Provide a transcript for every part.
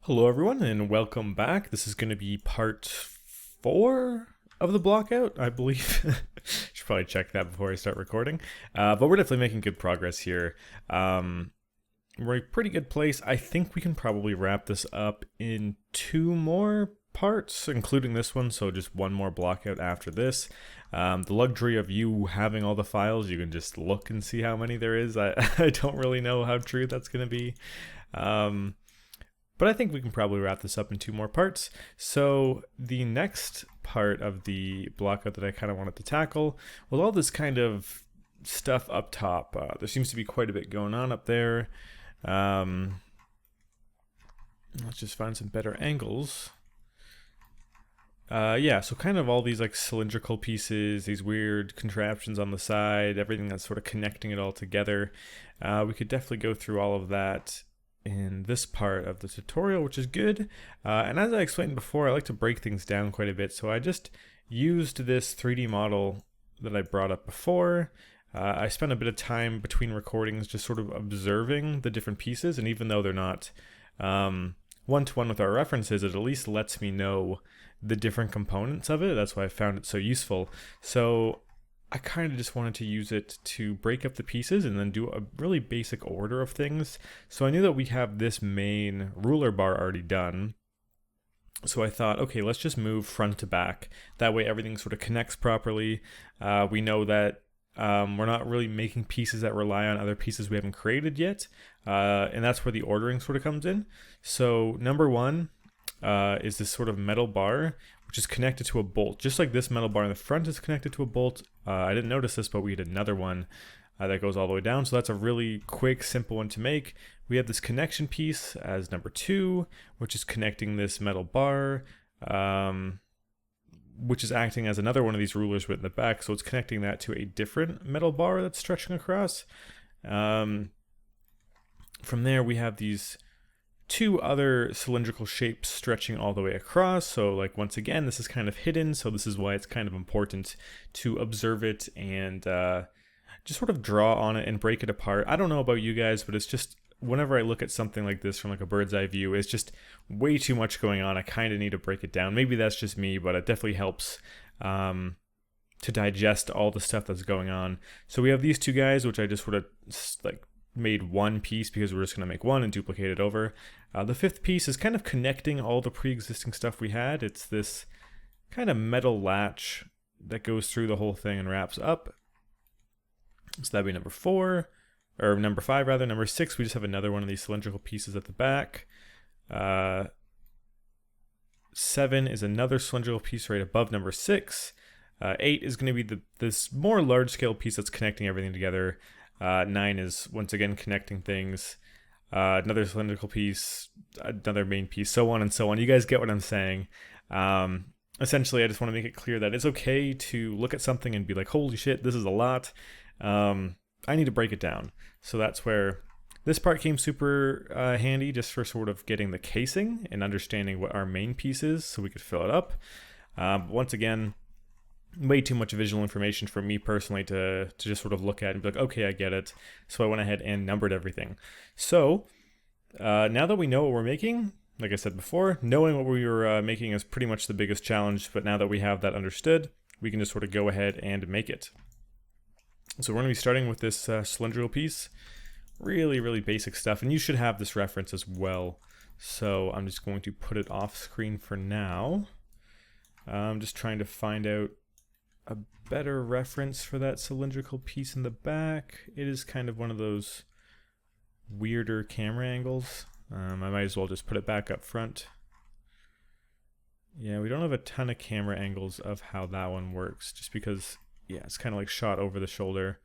Hello everyone and welcome back. This is going to be part 4 of the Blockout, I believe. Should probably check that before I start recording. But we're definitely making good progress here. We're in a pretty good place. I think we can probably wrap this up in 2 more parts, including this one, so just one more Blockout after this. The luxury of you having all the files, you can just look and see how many there is. I don't really know how true that's going to be. But I think we can probably wrap this up in 2 more parts. So the next part of the blockout that I kind of wanted to tackle was all this kind of stuff up top. There seems to be quite a bit going on up there. Let's just find some better angles. Yeah, so kind of all these like cylindrical pieces, these weird contraptions on the side, everything that's sort of connecting it all together. We could definitely go through all of that in this part of the tutorial, which is good. And as I explained before, I like to break things down quite a bit. So I just used this 3D model that I brought up before. I spent a bit of time between recordings just sort of observing the different pieces. And even though they're not one-to-one with our references, it at least lets me know the different components of it. That's why I found it so useful. So I kind of just wanted to use it to break up the pieces and then do a really basic order of things. So I knew that we have this main ruler bar already done. So I thought, okay, let's just move front to back. That way everything sort of connects properly. We know that we're not really making pieces that rely on other pieces we haven't created yet. And that's where the ordering sort of comes in. So number one is this sort of metal bar, which is connected to a bolt. Just like this metal bar in the front is connected to a bolt. I didn't notice this, but we had another one that goes all the way down. So that's a really quick, simple one to make. We have this connection piece as number 2, which is connecting this metal bar, which is acting as another one of these rulers with in the back. So it's connecting that to a different metal bar that's stretching across. From there, we have these 2 other cylindrical shapes stretching all the way across. So like once again, this is kind of hidden. So this is why it's kind of important to observe it and just sort of draw on it and break it apart. I don't know about you guys, but it's just whenever I look at something like this from like a bird's eye view, it's just way too much going on. I kind of need to break it down. Maybe that's just me, but it definitely helps to digest all the stuff that's going on. So we have these 2 guys, which I just sort of like made one piece because we're just going to make one and duplicate it over. The 5th piece is kind of connecting all the pre-existing stuff we had. It's this kind of metal latch that goes through the whole thing and wraps up. So that'd be number 4, or number 5 rather. Number 6, we just have another one of these cylindrical pieces at the back. 7 is another cylindrical piece right above number 6. 8 is going to be this more large-scale piece that's connecting everything together. 9 is once again connecting things. Another cylindrical piece, another main piece, so on and so on. You guys get what I'm saying. Essentially, I just want to make it clear that it's okay to look at something and be like, holy shit, this is a lot. I need to break it down. So that's where this part came super handy, just for sort of getting the casing and understanding what our main piece is so we could fill it up. Once again, way too much visual information for me personally to just sort of look at and be like, okay, I get it. So I went ahead and numbered everything. So now that we know what we're making, like I said before, knowing what we were making is pretty much the biggest challenge. But now that we have that understood, we can just sort of go ahead and make it. So we're going to be starting with this cylindrical piece. Really, really basic stuff. And you should have this reference as well. So I'm just going to put it off screen for now. I'm just trying to find out a better reference for that cylindrical piece in the back. It is kind of one of those weirder camera angles. I might as well just put it back up front. Yeah, we don't have a ton of camera angles of how that one works, just because, yeah, it's kind of like shot over the shoulder.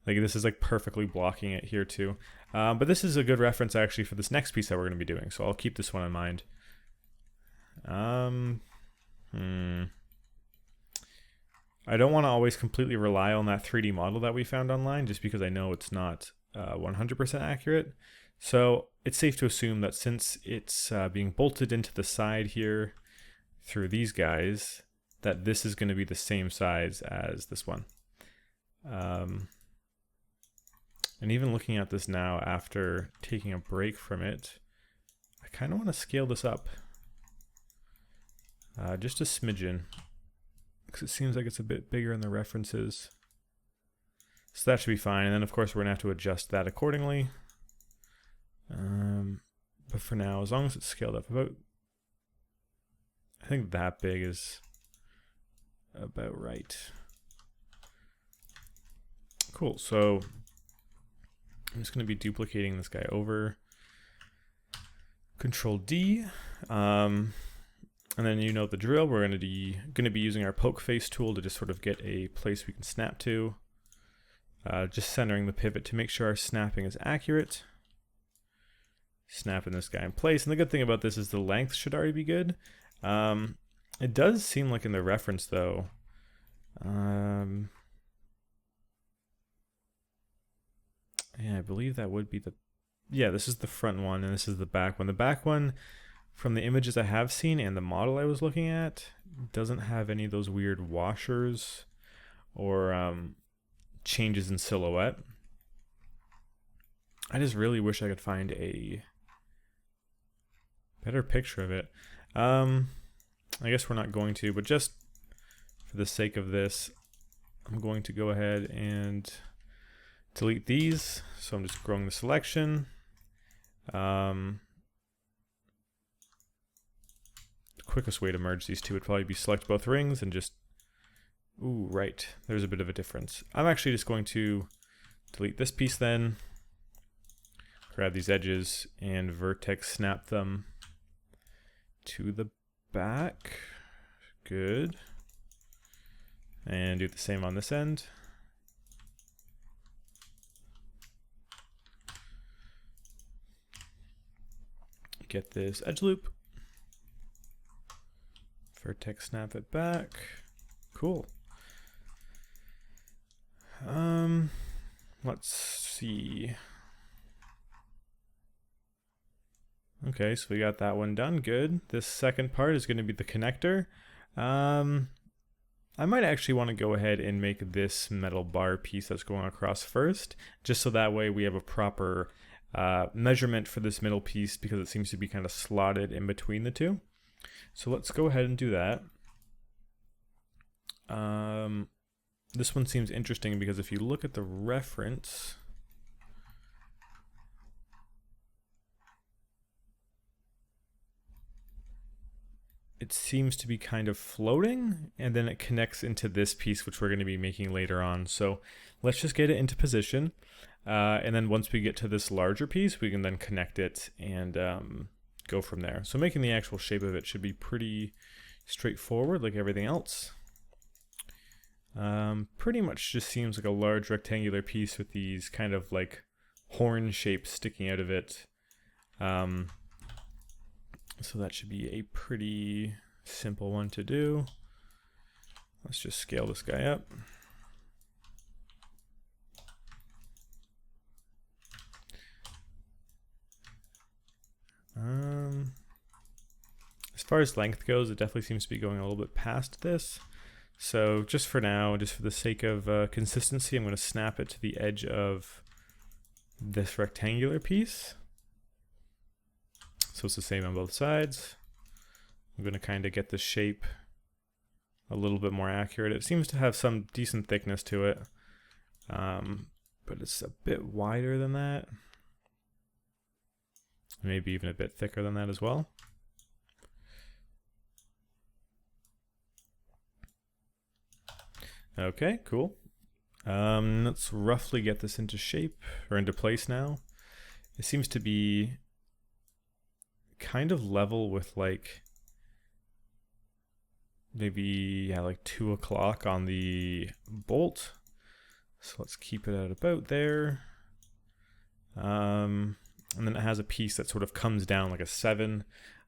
Like this is like perfectly blocking it here too. But this is a good reference actually for this next piece that we're going to be doing, so I'll keep this one in mind. I don't want to always completely rely on that 3D model that we found online, just because I know it's not 100% accurate. So it's safe to assume that since it's being bolted into the side here through these guys, that this is going to be the same size as this one. And even looking at this now after taking a break from it, I I kind of want to scale this up just a smidgen, because it seems like it's a bit bigger in the references. So that should be fine. And then of course we're gonna have to adjust that accordingly. But for now, as long as it's scaled up about, I think that big is about right. Cool, so I'm just gonna be duplicating this guy over. Control D, and then you know the drill. We're gonna be using our poke face tool to just sort of get a place we can snap to. Just centering the pivot to make sure our snapping is accurate. Snapping this guy in place, and the good thing about this is the length should already be good. It does seem like in the reference though, yeah, I believe that would be yeah, this is the front one and this is the back one. The back one, from the images I have seen and the model I was looking at, doesn't have any of those weird washers or changes in silhouette. I just really wish I could find a better picture of it. I guess we're not going to, but just for the sake of this, I'm going to go ahead and delete these. So I'm just growing the selection. Quickest way to merge these two would probably be select both rings and just, ooh, right, there's a bit of a difference. I'm actually just going to delete this piece then, grab these edges and vertex snap them to the back. Good. And do the same on this end. Get this edge loop. Vertex snap it back. Cool. Let's see. Okay, so we got that one done. Good. This second part is going to be the connector. I might actually want to go ahead and make this metal bar piece that's going across first, just so that way we have a proper measurement for this middle piece, because it seems to be kind of slotted in between the two. So let's go ahead and do that. This one seems interesting because if you look at the reference, it seems to be kind of floating, and then it connects into this piece, which we're going to be making later on. So let's just get it into position. And then once we get to this larger piece, we can then connect it and go from there. So making the actual shape of it should be pretty straightforward, like everything else. Pretty much just seems like a large rectangular piece with these kind of like horn shapes sticking out of it. So that should be a pretty simple one to do. Let's just scale this guy up. As far as length goes, it definitely seems to be going a little bit past this. So just for now, just for the sake of consistency, I'm going to snap it to the edge of this rectangular piece. So it's the same on both sides. I'm going to kind of get the shape a little bit more accurate. It seems to have some decent thickness to it, but it's a bit wider than that. Maybe even a bit thicker than that as well. Okay, cool. Let's roughly get this into shape, or into place now. It seems to be kind of level with like maybe like 2 o'clock on the bolt. So let's keep it at about there. And then it has a piece that sort of comes down like a 7,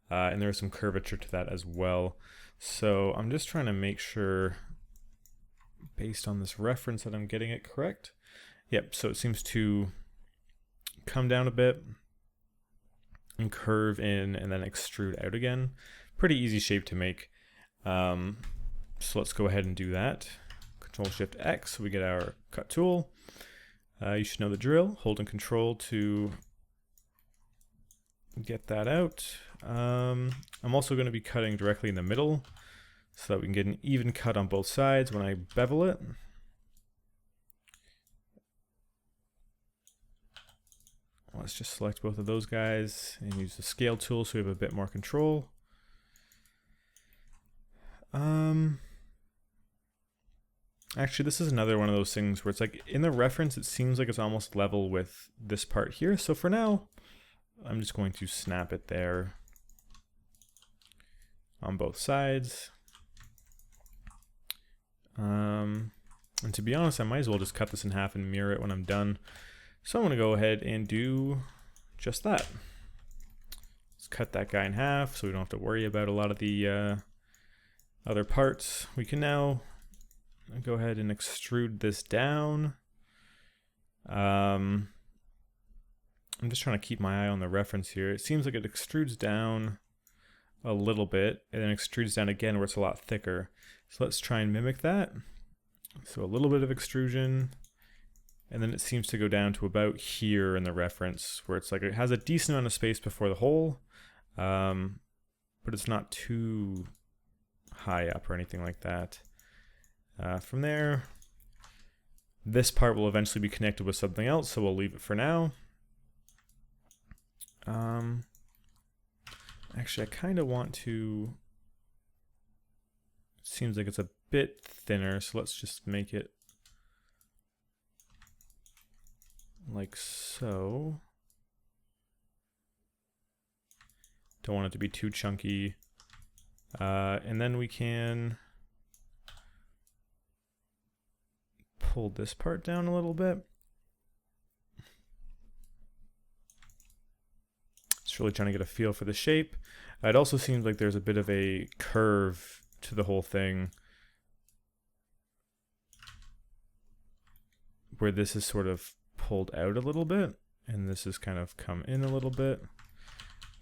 and there's some curvature to that as well. So I'm just trying to make sure, based on this reference, that I'm getting it correct. Yep, so it seems to come down a bit and curve in and then extrude out again. Pretty easy shape to make. So let's go ahead and do that. Control-Shift-X, so we get our cut tool. You should know the drill. Holding Control to get that out. I'm also going to be cutting directly in the middle so that we can get an even cut on both sides when I bevel it. Let's just select both of those guys and use the scale tool so we have a bit more control. Actually, this is another one of those things where it's like in the reference, it seems like it's almost level with this part here. So for now, I'm just going to snap it there on both sides. And to be honest, I might as well just cut this in half and mirror it when I'm done. So I'm going to go ahead and do just that. Let's cut that guy in half so we don't have to worry about a lot of the other parts. We can now go ahead and extrude this down. I'm just trying to keep my eye on the reference here. It seems like it extrudes down a little bit and then extrudes down again where it's a lot thicker. So let's try and mimic that. So a little bit of extrusion, and then it seems to go down to about here in the reference where it's like it has a decent amount of space before the hole, but it's not too high up or anything like that. From there, this part will eventually be connected with something else, so we'll leave it for now. Actually, I kind of want to... It seems like it's a bit thinner, so let's just make it like so. Don't want it to be too chunky. And then we can pull this part down a little bit. Just really trying to get a feel for the shape. It also seems like there's a bit of a curve to the whole thing, where this is sort of pulled out a little bit, and this has kind of come in a little bit.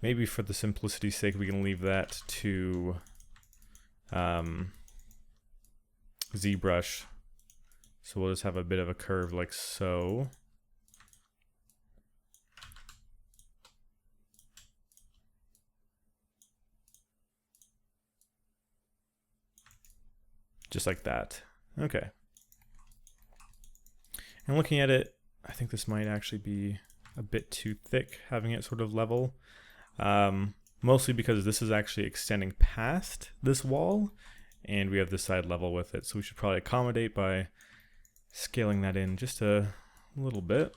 Maybe for the simplicity's sake, we can leave that to ZBrush. So we'll just have a bit of a curve like so. Just like that. Okay. And looking at it, I think this might actually be a bit too thick, having it sort of level. Mostly because this is actually extending past this wall, and we have this side level with it. So we should probably accommodate by scaling that in just a little bit.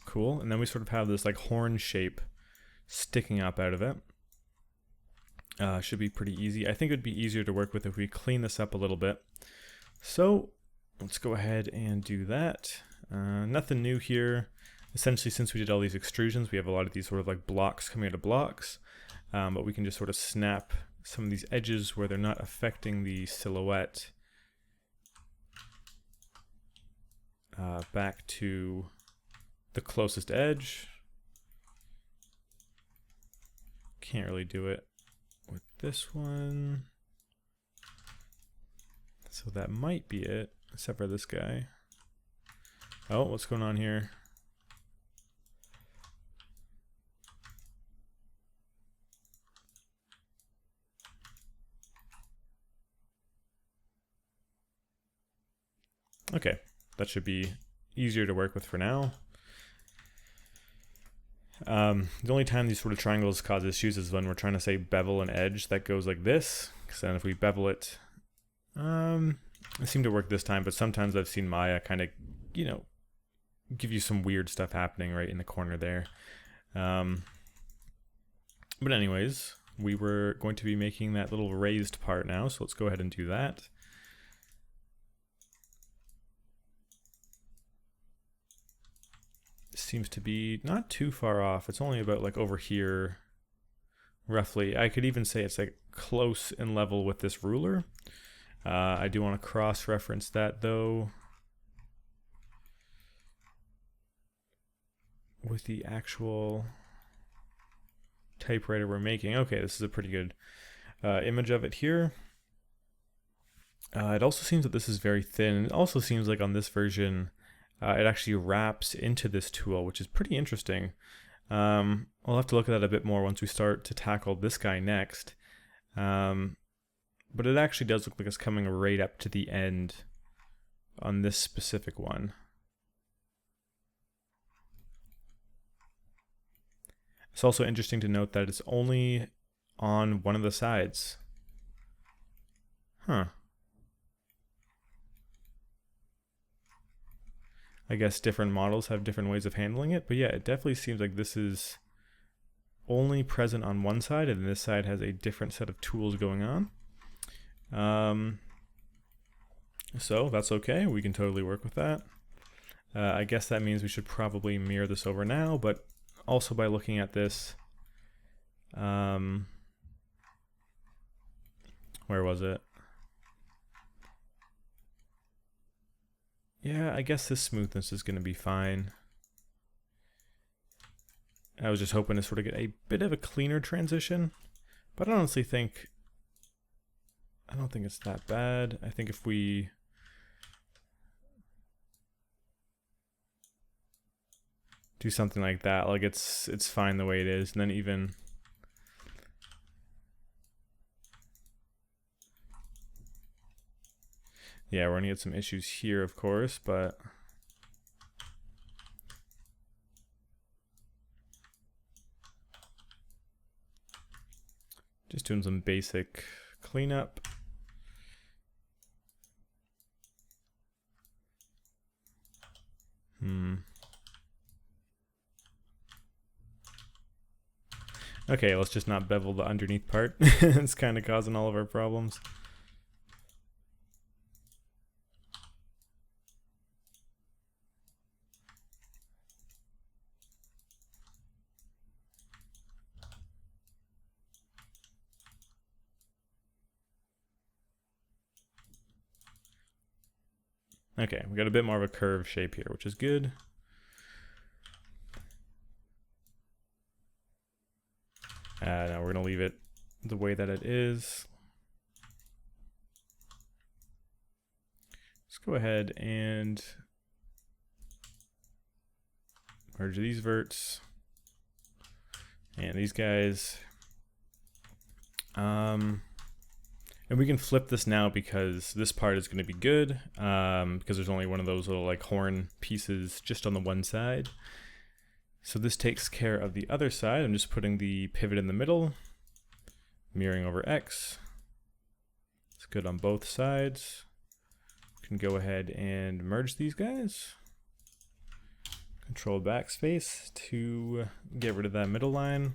Cool. And then we sort of have this like horn shape sticking up out of it. Should be pretty easy. I think it would be easier to work with if we clean this up a little bit. So let's go ahead and do that. Nothing new here. Essentially, since we did all these extrusions, we have a lot of these sort of like blocks coming out of blocks, but we can just sort of snap some of these edges where they're not affecting the silhouette back to the closest edge. Can't really do it with this one. So that might be it, except for this guy. Oh, what's going on here? Okay, that should be easier to work with for now. The only time these sort of triangles cause issues is when we're trying to say bevel an edge that goes like this. Because then if we bevel it, it seemed to work this time, but sometimes I've seen Maya kind of, you know, give you some weird stuff happening right in the corner there. But anyways, we were going to be making that little raised part now, so let's go ahead and do that. Seems to be not too far off. It's only about like over here roughly. I could even say it's like close in level with this ruler. I do want to cross-reference that though with the actual typewriter we're making. Okay, this is a pretty good image of it here. It also seems that this is very thin. It also seems like on this version it actually wraps into this tool, which is pretty interesting. I'll have to look at that a bit more once we start to tackle this guy next. But it actually does look like it's coming right up to the end on this specific one. It's also interesting to note that it's only on one of the sides. Huh. I guess different models have different ways of handling it, but yeah, it definitely seems like this is only present on one side, and this side has a different set of tools going on. So that's okay, we can totally work with that. I guess that means we should probably mirror this over now, but also by looking at this, where was it? Yeah, I guess this smoothness is going to be fine. I was just hoping to sort of get a bit of a cleaner transition, but I honestly think, I don't think it's that bad. I think if we do something like that, like it's fine the way it is, and then even yeah, we're gonna get some issues here, of course, but just doing some basic cleanup. Okay, let's just not bevel the underneath part. It's kind of causing all of our problems. Okay, we got a bit more of a curved shape here, which is good. Now we're going to leave it the way that it is. Let's go ahead and merge these verts and these guys. And we can flip this now because this part is going to be good, because there's only one of those little like horn pieces just on the one side. So this takes care of the other side. I'm just putting the pivot in the middle, mirroring over X. It's good on both sides. Can go ahead and merge these guys. Control backspace to get rid of that middle line.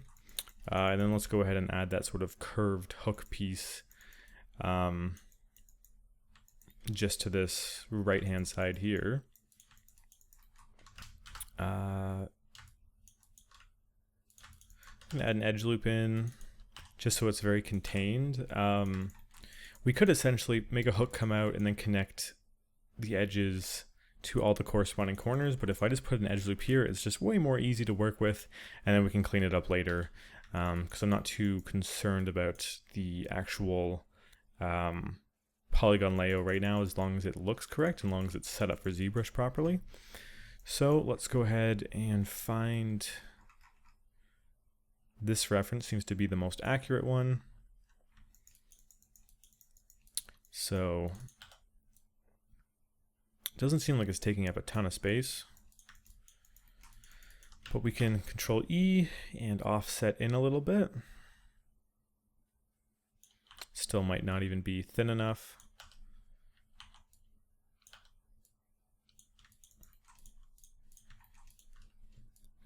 And then let's go ahead and add that sort of curved hook piece just to this right hand side here. Add an edge loop in just so it's very contained. We could essentially make a hook come out and then connect the edges to all the corresponding corners, but if I just put an edge loop here, it's just way more easy to work with, and then we can clean it up later, because I'm not too concerned about the actual polygon layout right now, as long as it looks correct, as long as it's set up for ZBrush properly. So let's go ahead and find this reference. Seems to be the most accurate one. So it doesn't seem like it's taking up a ton of space, but we can Control E and offset in a little bit. Still might not even be thin enough.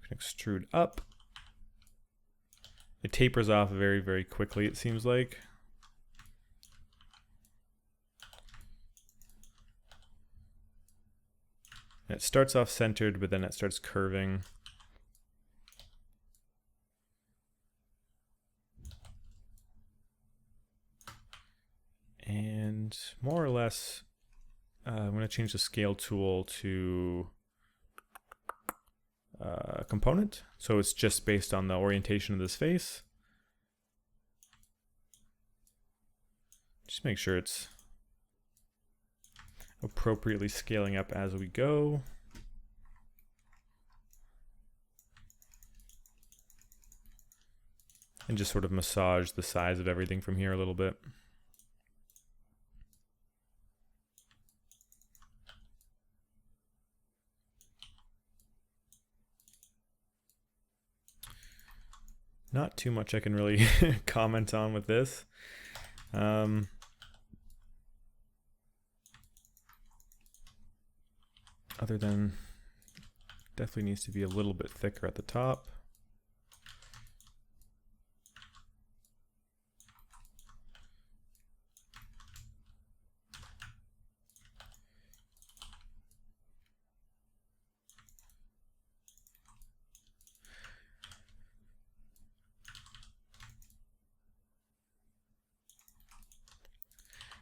Can extrude up. It tapers off very, very quickly, it seems like. And it starts off centered, but then it starts curving. And more or less, I'm going to change the scale tool to component. So it's just based on the orientation of this face. Just make sure it's appropriately scaling up as we go. and just sort of massage the size of everything from here a little bit. Not too much I can really comment on with this. Other than definitely needs to be a little bit thicker at the top.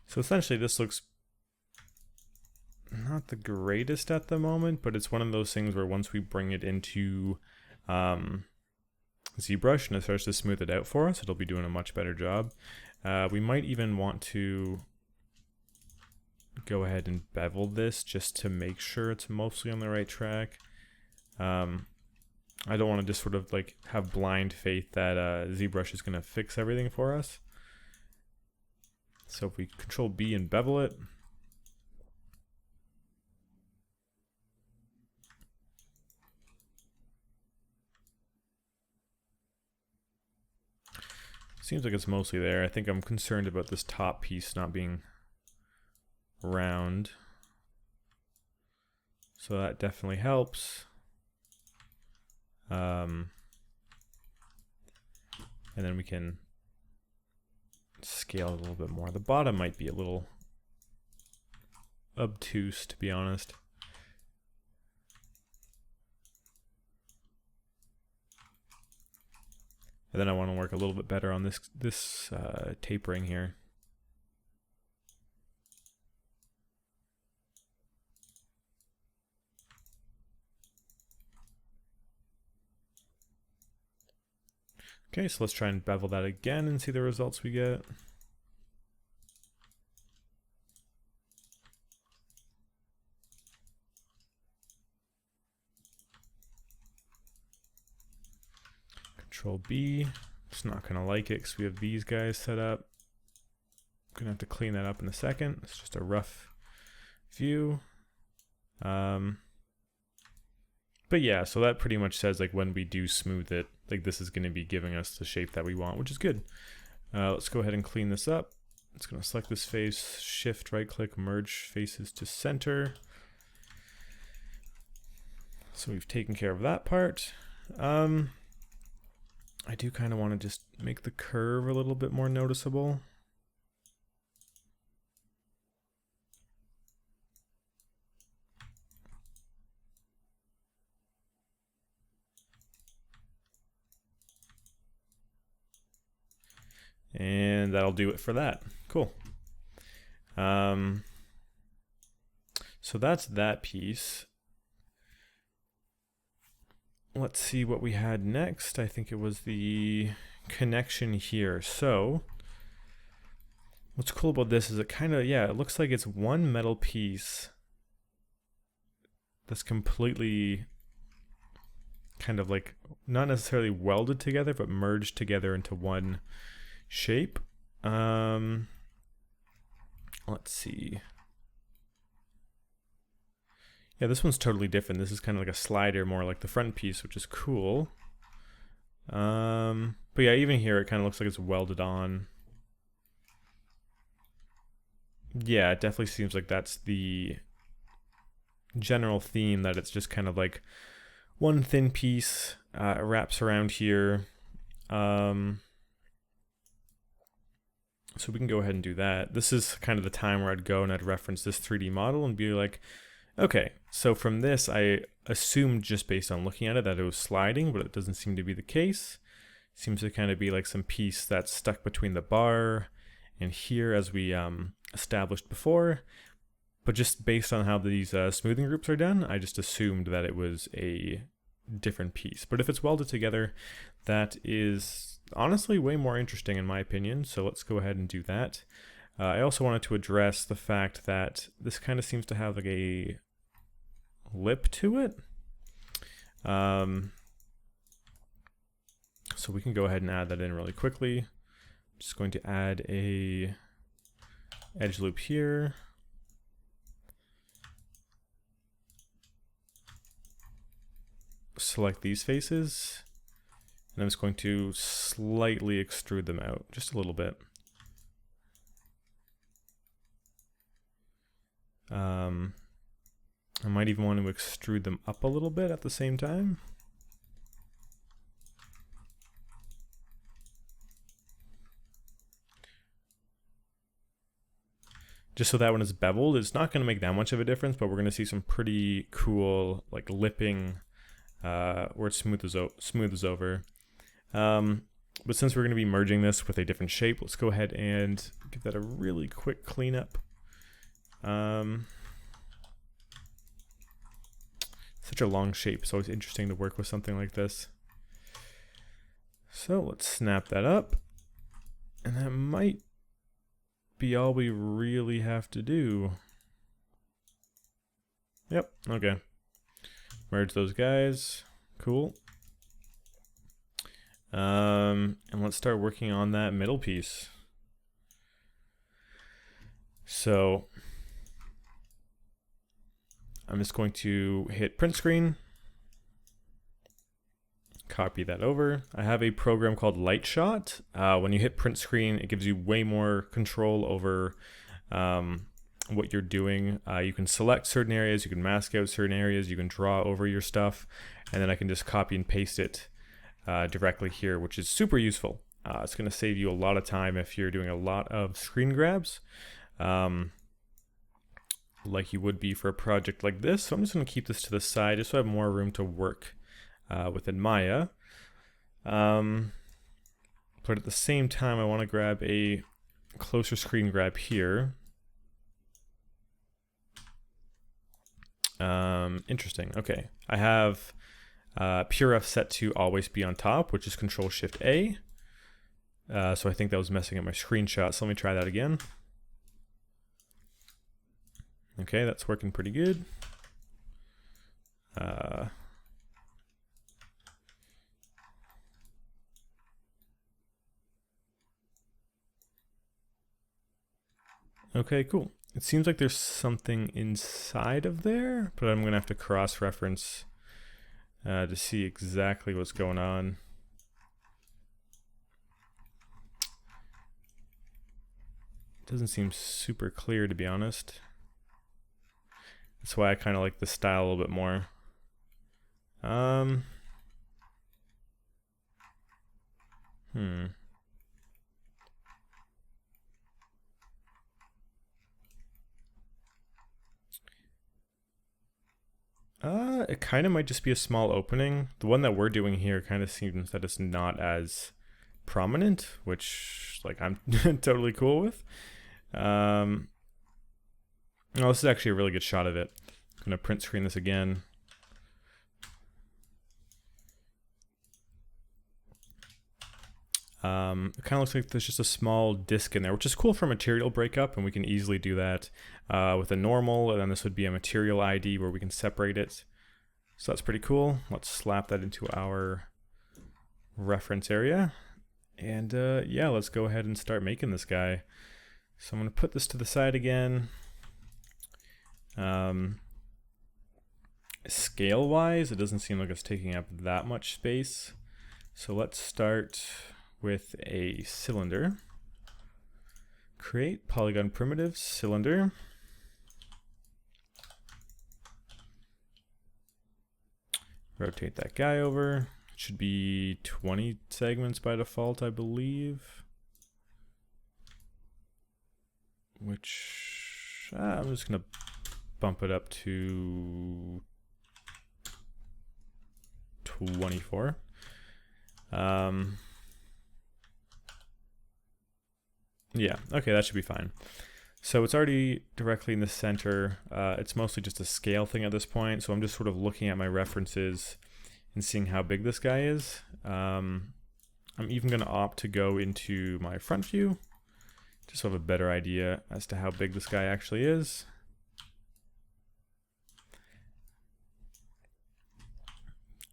So essentially this looks not the greatest at the moment, but it's one of those things where once we bring it into ZBrush and it starts to smooth it out for us, it'll be doing a much better job. We might even want to go ahead and bevel this just to make sure it's mostly on the right track. I don't want to just sort of like have blind faith that ZBrush is going to fix everything for us. So if we Control B and bevel it, seems like it's mostly there. I think I'm concerned about this top piece not being round. So that definitely helps. And then we can scale it a little bit more. The bottom might be a little obtuse, to be honest. And then I want to work a little bit better on this tapering here. Okay, so let's try and bevel that again and see the results we get. Control B. Just not gonna like it because we have these guys set up. Gonna have to clean that up in a second. It's just a rough view. But yeah, so that pretty much says like when we do smooth it, like this is going to be giving us the shape that we want, which is good. Let's go ahead and clean this up. It's going to select this face, shift right click, merge faces to center. So we've taken care of that part. I do kind of want to just make the curve a little bit more noticeable. And that'll do it for that. Cool. So that's that piece. Let's see what we had next. I think it was the connection here. So what's cool about this is it kind of, yeah, it looks like it's one metal piece that's completely kind of like not necessarily welded together, but merged together into one shape. Let's see. Yeah, this one's totally different. This is kind of like a slider, more like the front piece, which is cool. But yeah, even here it kind of looks like it's welded on. Yeah, it definitely seems like that's the general theme, that it's just kind of like one thin piece wraps around here. So we can go ahead and do that. This is kind of the time where I'd go and I'd reference this 3D model and be like, okay, so from this I assumed just based on looking at it that it was sliding, but it doesn't seem to be the case. It seems to kind of be like some piece that's stuck between the bar and here, as we established before. But just based on how these smoothing groups are done, I just assumed that it was a different piece. But if it's welded together, that is honestly way more interesting in my opinion. So let's go ahead and do that. I also wanted to address the fact that this kind of seems to have like a lip to it. So So we can go ahead and add that in really quickly. Just going to add a edge loop here. Select these faces, and I'm just going to slightly extrude them out, just a little bit. I might even want to extrude them up a little bit at the same time. Just so that when it's beveled, it's not going to make that much of a difference, but we're going to see some pretty cool like lipping where it smooths over. But since we're going to be merging this with a different shape, let's go ahead and give that a really quick cleanup. Such a long shape, so it's interesting to work with something like this. So let's snap that up, and that might be all we really have to do. Yep, okay. Merge those guys, cool. And let's start working on that middle piece. So I'm just going to hit print screen, copy that over. I have a program called Light Shot. When you hit print screen, it gives you way more control over what you're doing. You can select certain areas, you can mask out certain areas, you can draw over your stuff, and then I can just copy and paste it directly here, which is super useful. It's going to save you a lot of time if you're doing a lot of screen grabs, like you would be for a project like this. So I'm just going to keep this to the side just so I have more room to work within Maya. But at the same time, I want to grab a closer screen grab here. Interesting. Okay, I have PureF set to always be on top, which is Control-Shift-A. So I think that was messing up my screenshot. So let me try that again. Okay, that's working pretty good. Okay, cool. It seems like there's something inside of there, but I'm going to have to cross-reference to see exactly what's going on. It doesn't seem super clear, to be honest. That's why I kind of like this style a little bit more. It kind of might just be a small opening. The one that we're doing here kind of seems that it's not as prominent, which like I'm totally cool with. Oh, this is actually a really good shot of it. I'm gonna print screen this again. It kind of looks like there's just a small disc in there, which is cool for material breakup, and we can easily do that with a normal, and then this would be a material ID where we can separate it. So that's pretty cool. Let's slap that into our reference area. And yeah, let's go ahead and start making this guy. So I'm going to put this to the side again. Scale-wise, it doesn't seem like it's taking up that much space. So let's start with a cylinder. Create polygon primitive cylinder. Rotate that guy over. It should be 20 segments by default, I believe. Which I'm just gonna bump it up to 24. Yeah, okay, that should be fine. So it's already directly in the center. It's mostly just a scale thing at this point, so I'm just sort of looking at my references and seeing how big this guy is. I'm even going to opt to go into my front view, just so I have a better idea as to how big this guy actually is.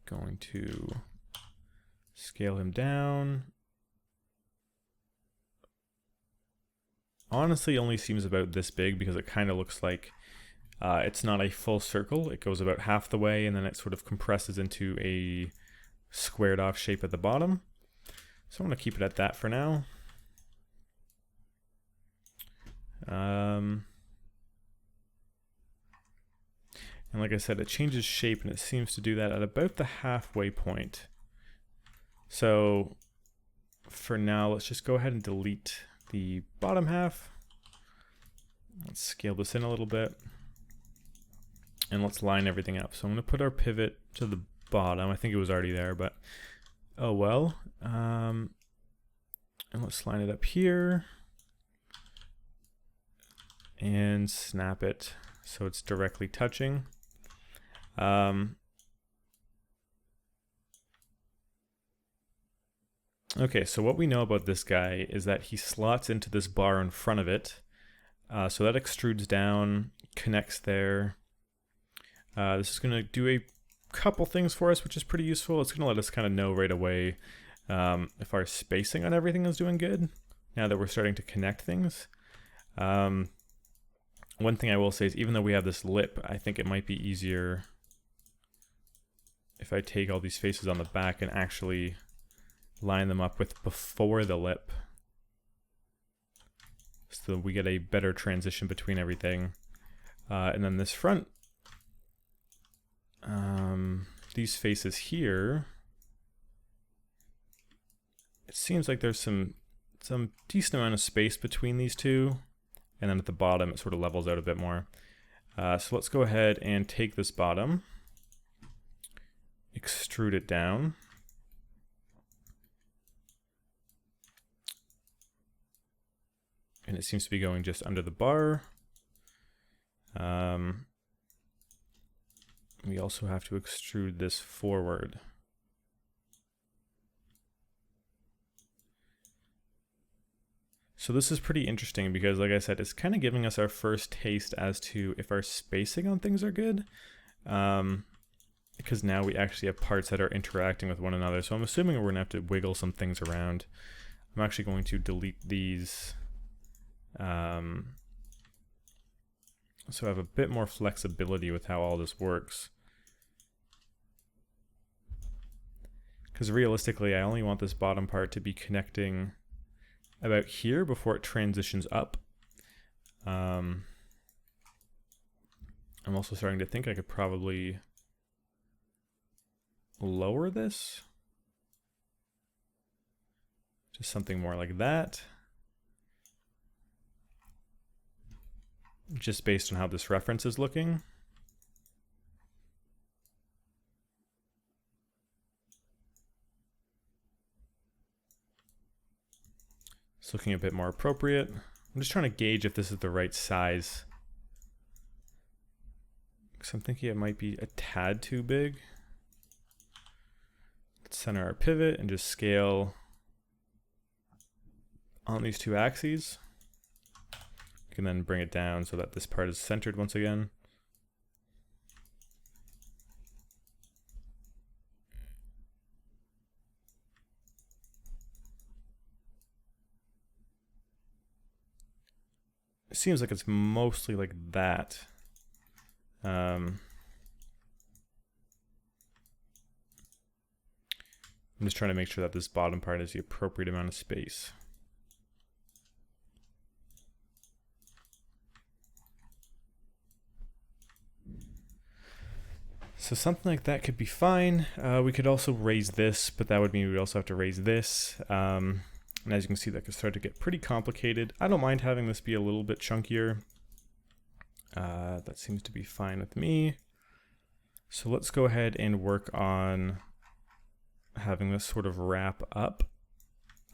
Going to Scale him down. Honestly, only seems about this big because it kind of looks like it's not a full circle. It goes about half the way and then it sort of compresses into a squared off shape at the bottom. So I'm going to keep it at that for now. And like I said, it changes shape and it seems to do that at about the halfway point. So for now, let's just go ahead and delete the bottom half. Let's scale this in a little bit. And let's line everything up. So I'm going to put our pivot to the bottom. I think it was already there, but oh well. And let's line it up here. And snap it so it's directly touching. Okay, so what we know about this guy is that he slots into this bar in front of it. So that extrudes down, connects there. This is going to do a couple things for us, which is pretty useful. It's going to let us kind of know right away if our spacing on everything is doing good, now that we're starting to connect things. One thing I will say is even though we have this lip, I think it might be easier if I take all these faces on the back and actually line them up with before the lip, so we get a better transition between everything. And then this front, these faces here, it seems like there's some decent amount of space between these two, and then at the bottom it sort of levels out a bit more. So let's go ahead and take this bottom, extrude it down. And it seems to be going just under the bar. We also have to extrude this forward. So this is pretty interesting because, like I said, it's kind of giving us our first taste as to if our spacing on things are good. Because now we actually have parts that are interacting with one another. So I'm assuming we're going to have to wiggle some things around. I'm actually going to delete these. So I have a bit more flexibility with how all this works. Because realistically, I only want this bottom part to be connecting about here before it transitions up. I'm also starting to think I could probably lower this. Just something more like that. Just based on how this reference is looking. It's looking a bit more appropriate. I'm just trying to gauge if this is the right size, because I'm thinking it might be a tad too big. Let's center our pivot and just scale on these two axes. You can then bring it down so that this part is centered once again. It seems like it's mostly like that. I'm just trying to make sure that this bottom part is the appropriate amount of space. So something like that could be fine. We could also raise this, but that would mean we'd also have to raise this. And as you can see, that could start to get pretty complicated. I don't mind having this be a little bit chunkier. That seems to be fine with me. So let's go ahead and work on having this sort of wrap up.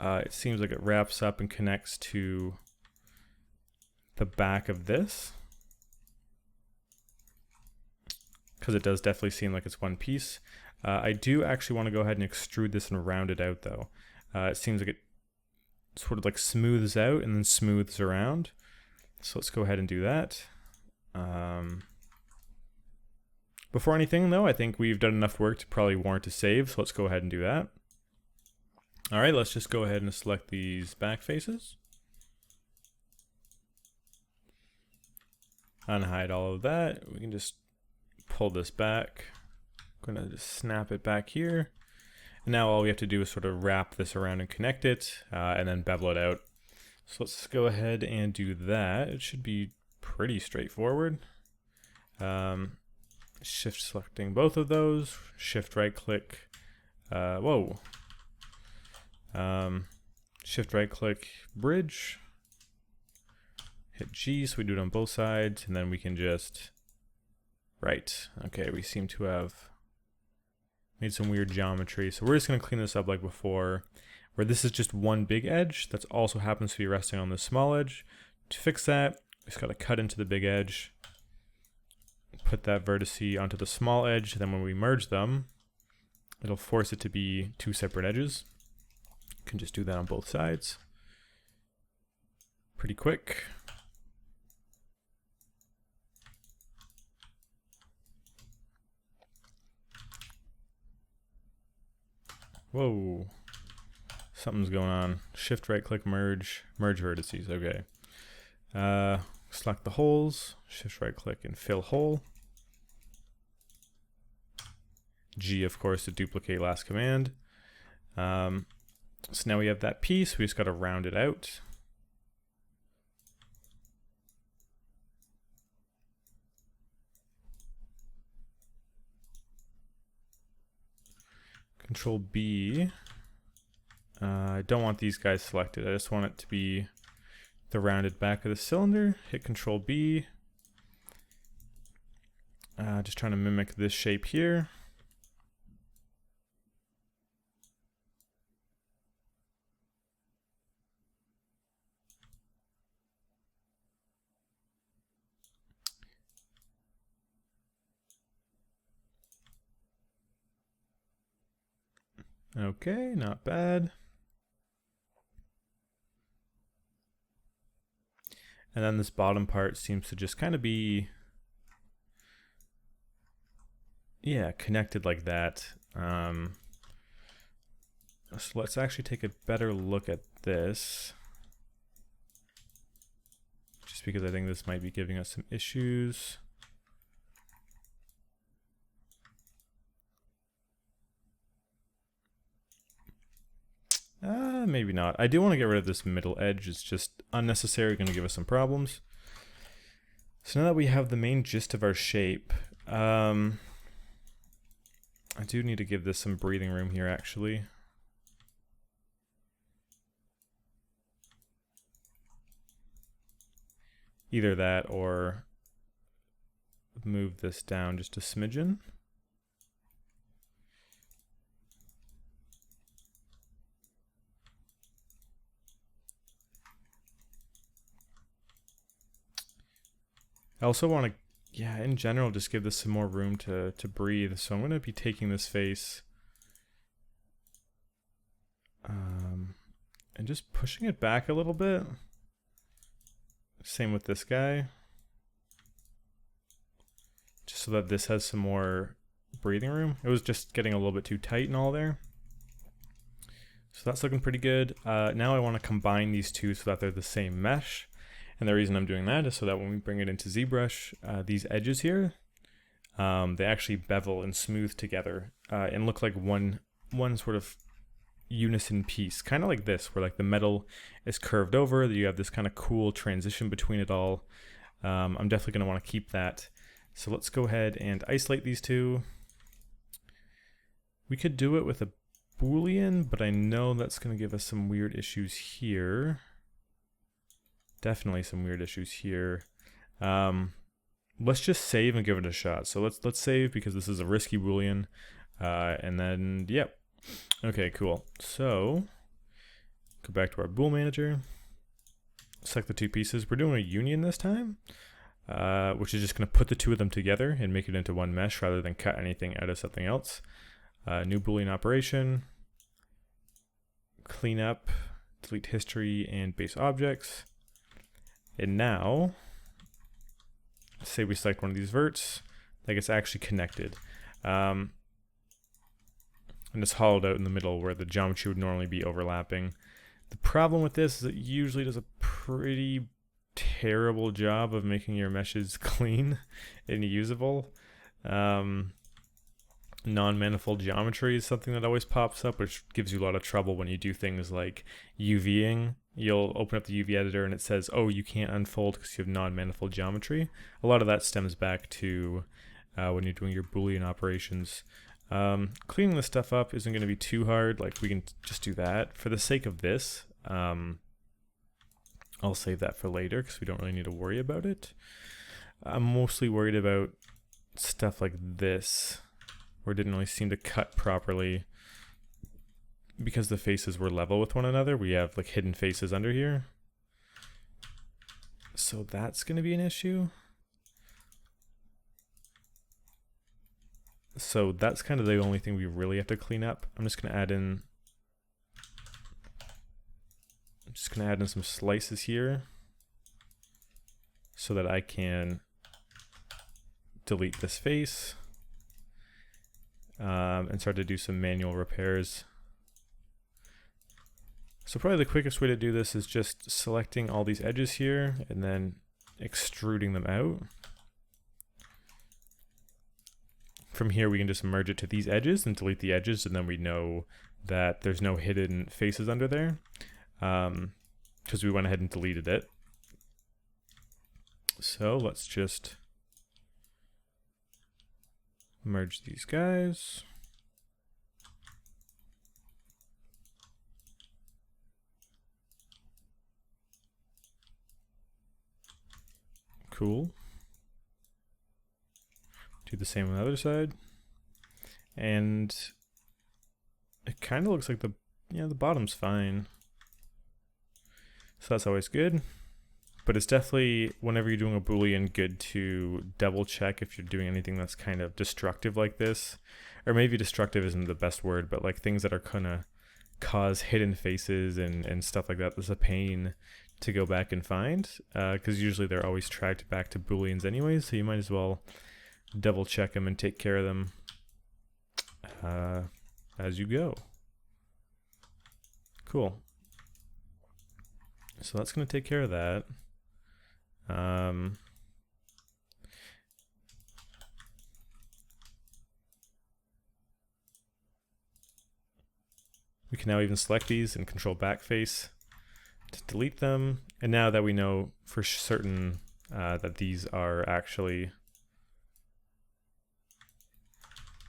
It seems like it wraps up and connects to the back of this, because it does definitely seem like it's one piece. I do actually want to go ahead and extrude this and round it out though. It seems like it sort of like smooths out and then smooths around. So let's go ahead and do that. Before anything though, I think we've done enough work to probably warrant a save, so let's go ahead and do that. All right, let's just go ahead and select these back faces. Unhide all of that. We can just pull this back. I'm gonna just snap it back here. And now all we have to do is sort of wrap this around and connect it, and then bevel it out. So let's go ahead and do that. It should be pretty straightforward. Shift selecting both of those, shift right click, shift right click bridge, hit G so we do it on both sides, and then we can just, right, okay, we seem to have made some weird geometry. So we're just going to clean this up like before, where this is just one big edge that also happens to be resting on this small edge. To fix that, we just got to cut into the big edge, put that vertice onto the small edge, then when we merge them, it'll force it to be two separate edges. You can just do that on both sides. Pretty quick. Whoa, something's going on. Shift right click merge, merge vertices, okay. Select the holes, shift right click and fill hole. G of course to duplicate last command. So now we have that piece, we just got to round it out. Control B. I don't want these guys selected. I just want it to be the rounded back of the cylinder. Hit Control B. Just trying to mimic this shape here. Okay, not bad. And then this bottom part seems to just kind of be, yeah, connected like that. So let's actually take a better look at this, just because I think this might be giving us some issues. Maybe not. I do want to get rid of this middle edge. It's just unnecessary, going to give us some problems. So now that we have the main gist of our shape, I do need to give this some breathing room here, actually. Either that or move this down just a smidgen. I also want to, yeah, in general, just give this some more room to breathe. So I'm going to be taking this face and just pushing it back a little bit. Same with this guy. Just so that this has some more breathing room. It was just getting a little bit too tight and all there. So that's looking pretty good. Now I want to combine these two so that they're the same mesh. And the reason I'm doing that is so that when we bring it into ZBrush, these edges here, they actually bevel and smooth together and look like one sort of unison piece, kind of like this, where like the metal is curved over, you have this kind of cool transition between it all. I'm definitely going to want to keep that. So let's go ahead and isolate these two. We could do it with a Boolean, but I know that's going to give us some weird issues here. Definitely some weird issues here. Let's just save and give it a shot. So let's save because this is a risky Boolean. And then, yep. Okay, cool. So go back to our Bool manager. Select the two pieces. We're doing a union this time, which is just going to put the two of them together and make it into one mesh rather than cut anything out of something else. New Boolean operation. Clean up, delete history and base objects. And now, say we select one of these verts, like it's actually connected. and it's hollowed out in the middle where the geometry would normally be overlapping. The problem with this is it usually does a pretty terrible job of making your meshes clean and usable. Non-manifold geometry is something that always pops up, which gives you a lot of trouble when you do things like UVing. You'll open up the UV editor and it says, oh, you can't unfold because you have non-manifold geometry. A lot of that stems back to when you're doing your Boolean operations. Cleaning this stuff up isn't going to be too hard. Like, we can just do that. For the sake of this, I'll save that for later because we don't really need to worry about it. I'm mostly worried about stuff like this, where it didn't really seem to cut properly because the faces were level with one another. We have like hidden faces under here. So that's going to be an issue. So that's kind of the only thing we really have to clean up. I'm just going to add in some slices here so that I can delete this face and start to do some manual repairs. So probably the quickest way to do this is just selecting all these edges here and then extruding them out. From here we can just merge it to these edges and delete the edges, and then we know that there's no hidden faces under there because we went ahead and deleted it. So let's just merge these guys. Cool. Do the same on the other side. And it kind of looks like the bottom's fine. So that's always good. But it's definitely, whenever you're doing a Boolean, good to double check if you're doing anything that's kind of destructive like this. Or maybe destructive isn't the best word, but like things that are gonna cause hidden faces and stuff like that. That's a pain to go back and find, because usually they're always tracked back to Booleans anyways, so you might as well double check them and take care of them as you go. Cool. So that's going to take care of that. We can now even select these and control backface to delete them. And now that we know for certain that these are actually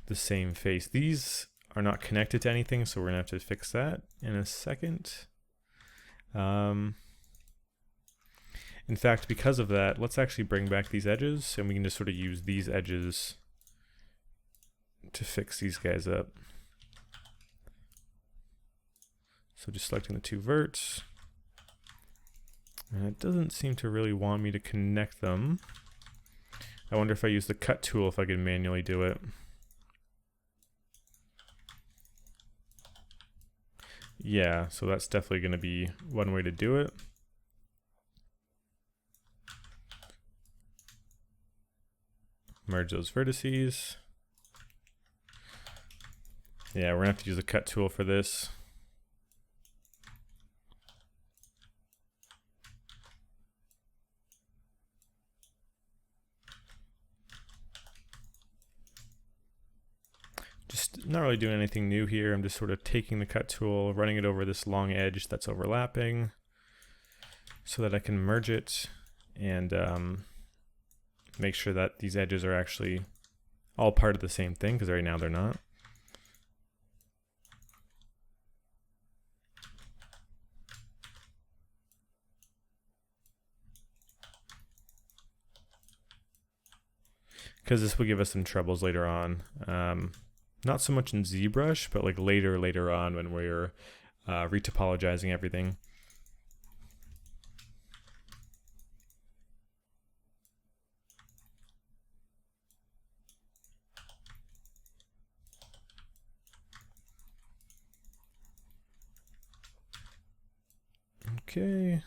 the same face, these are not connected to anything, so we're gonna have to fix that in a second. In fact, because of that, let's actually bring back these edges, and we can just sort of use these edges to fix these guys up. So just selecting the two verts. And it doesn't seem to really want me to connect them. I wonder if I use the cut tool if I can manually do it. Yeah, so that's definitely going to be one way to do it. Merge those vertices. Yeah, we're going to have to use the cut tool for this. Just not really doing anything new here. I'm just sort of taking the cut tool, running it over this long edge that's overlapping so that I can merge it and make sure that these edges are actually all part of the same thing, because right now they're not. Because this will give us some troubles later on. Not so much in ZBrush, but like later on when we're retopologizing everything. Okay.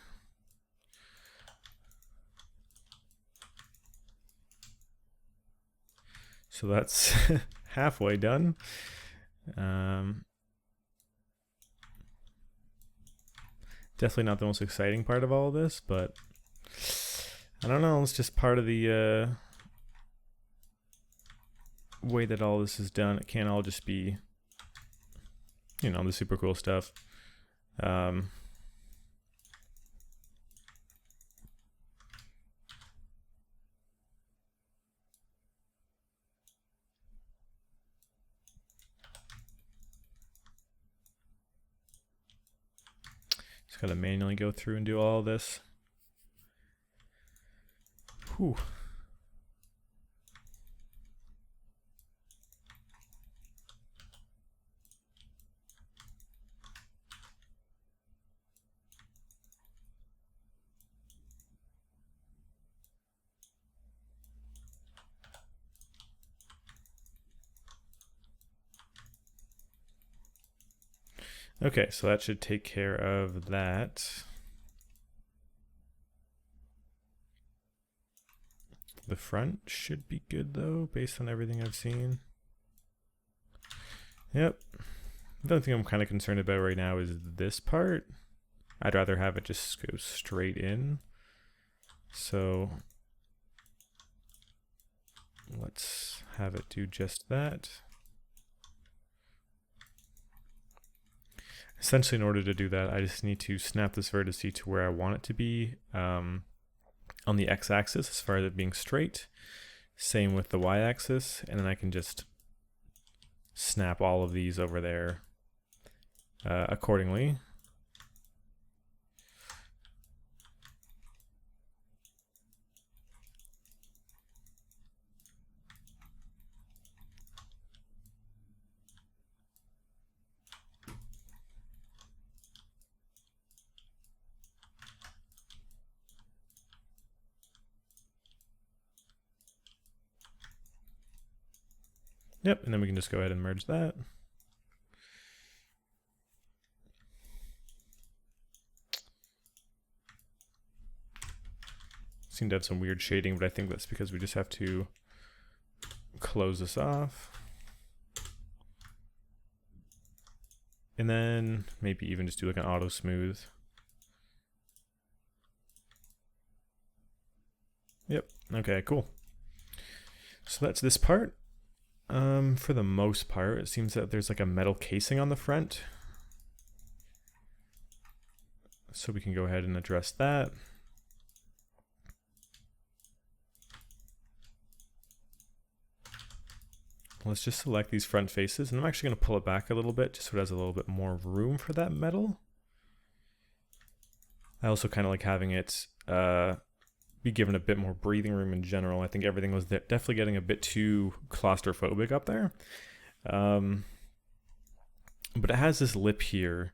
So that's halfway done. Definitely not the most exciting part of all of this, but I don't know, it's just part of the way that all this is done. It can't all just be, you know, the super cool stuff. Just gotta manually go through and do all this. Whew. Okay, so that should take care of that. The front should be good though, based on everything I've seen. Yep. The only thing I'm kind of concerned about right now is this part. I'd rather have it just go straight in. So let's have it do just that. Essentially, in order to do that, I just need to snap this vertex to where I want it to be on the x-axis as far as it being straight. Same with the y-axis, and then I can just snap all of these over there accordingly. Yep, and then we can just go ahead and merge that. Seem to have some weird shading, but I think that's because we just have to close this off. And then maybe even just do like an auto smooth. Yep, okay, cool. So that's this part. For the most part, it seems that there's like a metal casing on the front. So we can go ahead and address that. Let's just select these front faces, and I'm actually going to pull it back a little bit just so it has a little bit more room for that metal. I also kind of like having it be given a bit more breathing room in general. I think everything was definitely getting a bit too claustrophobic up there. But it has this lip here,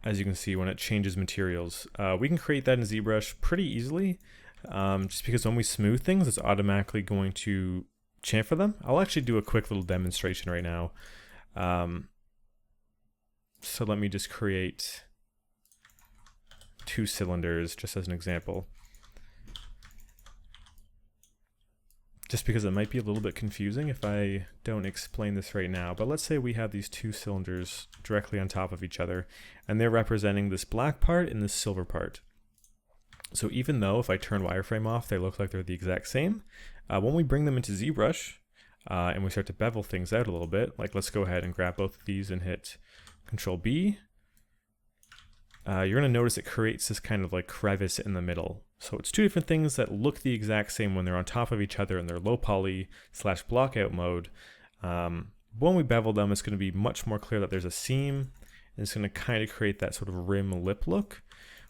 as you can see when it changes materials. We can create that in ZBrush pretty easily, just because when we smooth things, it's automatically going to chamfer them. I'll actually do a quick little demonstration right now. So let me just create 2 cylinders just as an example, just because it might be a little bit confusing if I don't explain this right now. But let's say we have these 2 cylinders directly on top of each other, and they're representing this black part and this silver part. So even though if I turn wireframe off, they look like they're the exact same, when we bring them into ZBrush and we start to bevel things out a little bit, like let's go ahead and grab both of these and hit Control B, you're going to notice it creates this kind of like crevice in the middle. So it's 2 different things that look the exact same when they're on top of each other in their low poly / blockout mode. When we bevel them, it's going to be much more clear that there's a seam, and it's going to kind of create that sort of rim lip look,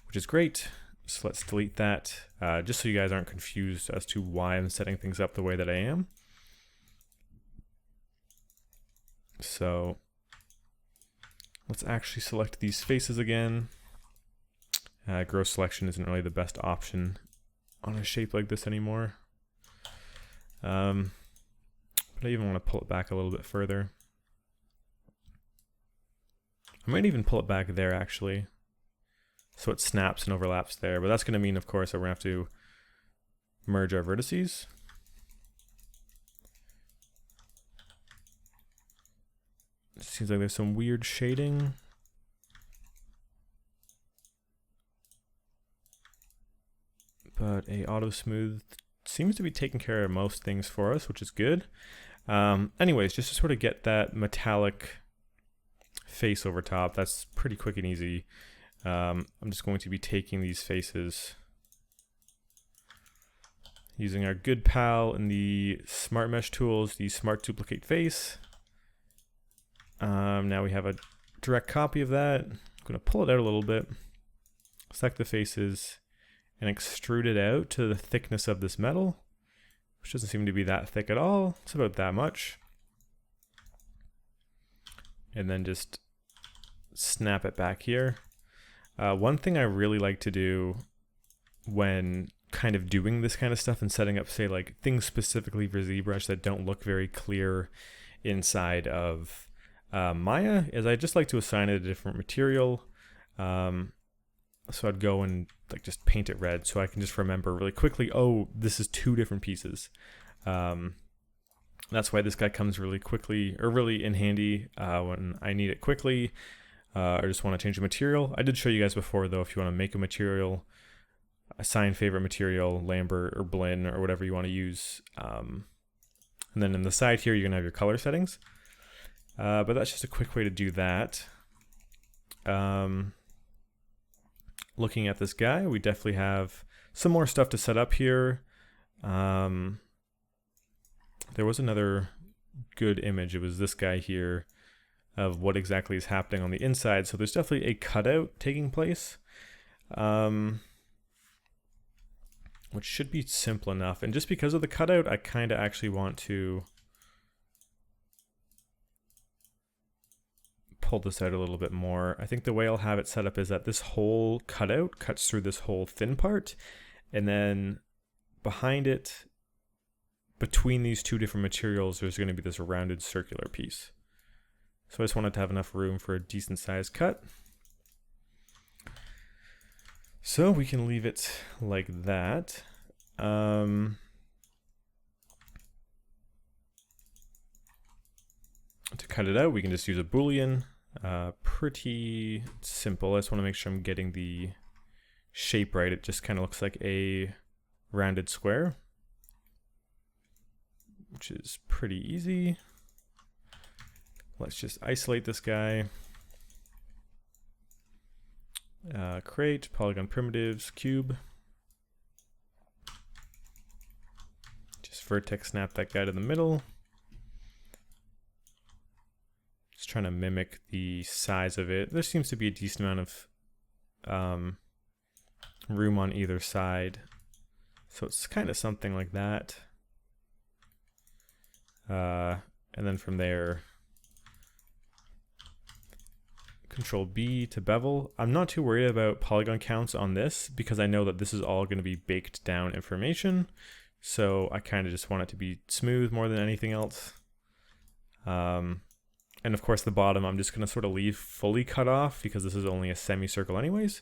which is great. So let's delete that, just so you guys aren't confused as to why I'm setting things up the way that I am. So let's actually select these faces again. Gross selection isn't really the best option on a shape like this anymore. But I even want to pull it back a little bit further. I might even pull it back there actually, so it snaps and overlaps there. But that's going to mean, of course, that we're going to have to merge our vertices. Seems like there's some weird shading. But a auto smooth seems to be taking care of most things for us, which is good. Anyways, just to sort of get that metallic face over top, that's pretty quick and easy. I'm just going to be taking these faces using our good pal in the Smart Mesh tools, the Smart Duplicate Face. Now we have a direct copy of that. I'm going to pull it out a little bit, select the faces, and extrude it out to the thickness of this metal, which doesn't seem to be that thick at all. It's about that much. And then just snap it back here. One thing I really like to do when kind of doing this kind of stuff and setting up, say, like things specifically for ZBrush that don't look very clear inside of Maya, is I just like to assign it a different material. So I'd go and like just paint it red so I can just remember really quickly, oh, this is two different pieces. That's why this guy comes really quickly, or really in handy when I need it quickly, or just want to change the material. I did show you guys before though, if you want to make a material, assign favorite material, Lambert or Blinn or whatever you want to use. And then in the side here, you're gonna have your color settings. But that's just a quick way to do that. Looking at this guy, we definitely have some more stuff to set up here. There was another good image. It was this guy here of what exactly is happening on the inside. So there's definitely a cutout taking place, which should be simple enough. And just because of the cutout, I kind of actually want to pull this out a little bit more. I think the way I'll have it set up is that this whole cutout cuts through this whole thin part, and then behind it, between these two different materials, there's going to be this rounded circular piece. So I just wanted to have enough room for a decent sized cut. So we can leave it like that. To cut it out, we can just use a Boolean. Pretty simple. I just want to make sure I'm getting the shape right. It just kind of looks like a rounded square, which is pretty easy. Let's just isolate this guy. Create polygon primitives cube. Just vertex snap that guy to the middle. Just trying to mimic the size of it. There seems to be a decent amount of room on either side. So it's kind of something like that. And then from there, Control B to bevel. I'm not too worried about polygon counts on this because I know that this is all going to be baked down information. So I kind of just want it to be smooth more than anything else. And of course the bottom I'm just going to sort of leave fully cut off because this is only a semicircle anyways.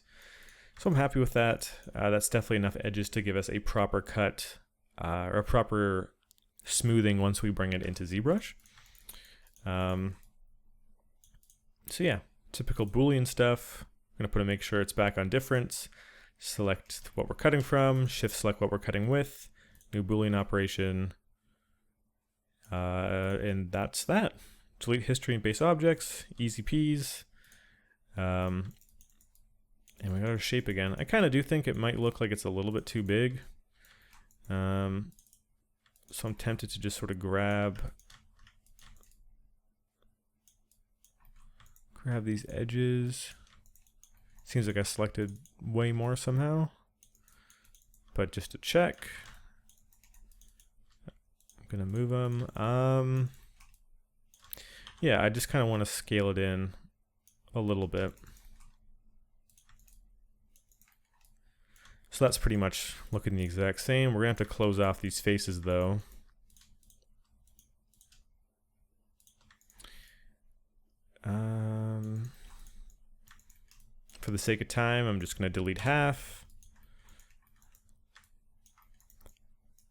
So I'm happy with that. That's definitely enough edges to give us a proper cut or a proper smoothing once we bring it into ZBrush. So yeah, typical Boolean stuff. I'm going to make sure it's back on difference. Select what we're cutting from, shift select what we're cutting with, new Boolean operation. And that's that. Delete history and base objects, easy peas. And we got our shape again. I kind of do think it might look like it's a little bit too big. So I'm tempted to just sort of grab these edges. Seems like I selected way more somehow. But just to check, I'm gonna move them. Yeah, I just kind of want to scale it in a little bit. So that's pretty much looking the exact same. We're gonna have to close off these faces though. For the sake of time, I'm just gonna delete half.